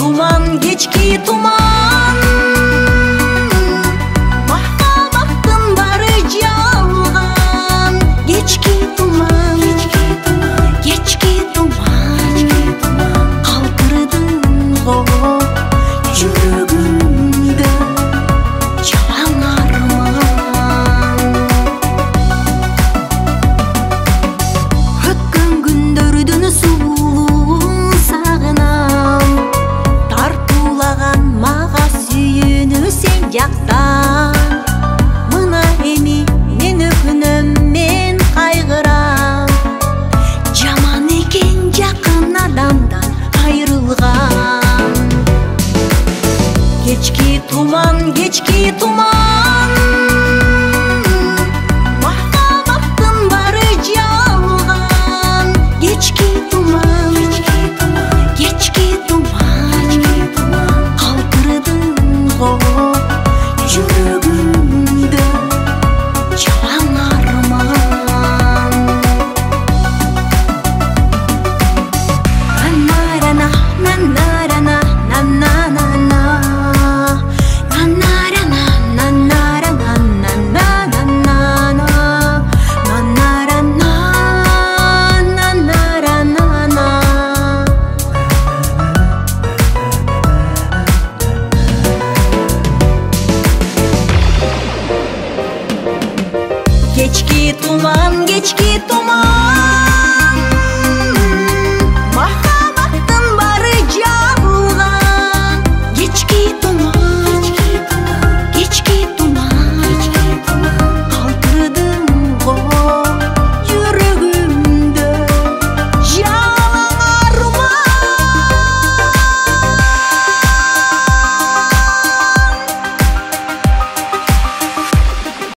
tuman, geçki tuman. Mahkabattın barı calgan. Geçki tuman, geçki tuman. Kaldırdın o yüreğimde çalan arman. Ötken gündördün sulu sağınam. Tartulagan maga sүйүнү sen жактан. Мына эми мен өкүнөм, мен кайгырам. Жаман экен жакын адамдан айрылган. Кечки туман, кечки туман. Махаббаттын бары жалган. Кечки туман, кечки туман. Калтырдың го жүрөгүмдө жалаң арман. Нанарана, нанарана, нананана. Нанарана, нанарана, нананана. Нанарана, нанаранана. Geçki tuman, geçki tuman.